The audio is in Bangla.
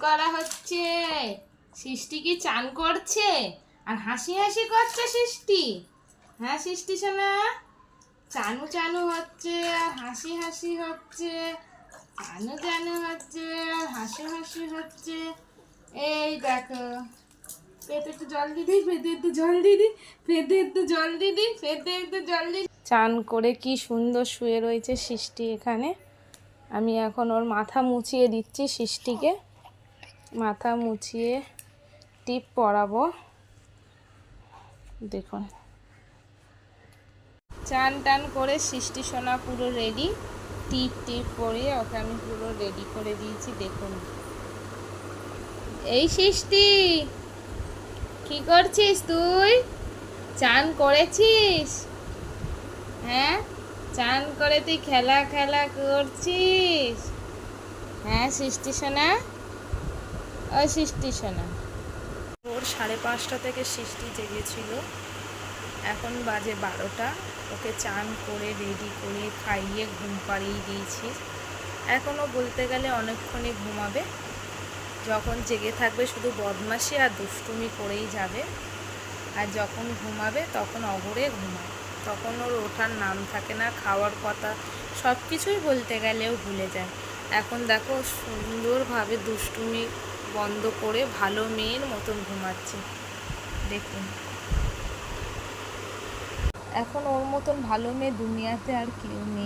করা হচ্ছে। সৃষ্টি কি চান করছে আর হাসি হাসি করছে সৃষ্টি? হ্যাঁ সৃষ্টি সোনা, চানু চানু হচ্ছে আর হাসি হাসি হচ্ছে, চানু চানু হচ্ছে আর হাসি হাসি হচ্ছে। এই দেখো, পেটে একটু জল দিদি, পেটে একটু জল দিদি, পেটে একটু জল দিদি, পেটে একটু জল দিদি। চান করে কি সুন্দর শুয়ে রয়েছে সৃষ্টি এখানে। আমি এখন ওর মাথা মুছিয়ে দিচ্ছি সৃষ্টিকে, মাথা মুছিয়ে টিপ পরাবো। দেখুন, চান টান করে সৃষ্টি সোনা পুরো রেডি, টিপ টিপ পরিয়ে ওকে আমি পুরো রেডি করে দিয়েছি। দেখুন, এই সৃষ্টি কি করছিস তুই? চান করেছিস? হ্যাঁ, চান করে তুই খেলা খেলা করছিস? হ্যাঁ সৃষ্টি সোনা, ও সৃষ্টি সোনা। ভোর 5:30 থেকে সৃষ্টি জেগেছিল, এখন বাজে 12টা। ওকে চান করে রেডি করে খাইয়ে ঘুম পাড়িয়ে দিয়েছি। এখনও বলতে গেলে অনেকক্ষণই ঘুমাবে। যখন জেগে থাকবে শুধু বদমাশি আর দুষ্টুমি করেই যাবে, আর যখন ঘুমাবে তখন অঘরে ঘুমায়, তখন ওর ওঠার নাম থাকে না, খাওয়ার কথা সব কিছুই বলতে গেলেও ভুলে যায়। এখন দেখো সুন্দরভাবে দুষ্টুমি বন্ধ করে ভালো মেয়ের মতন ঘুমাচ্ছে। দেখুন, এখন ওর মতন ভালো মেয়ে দুনিয়াতে আর কেউ নেই।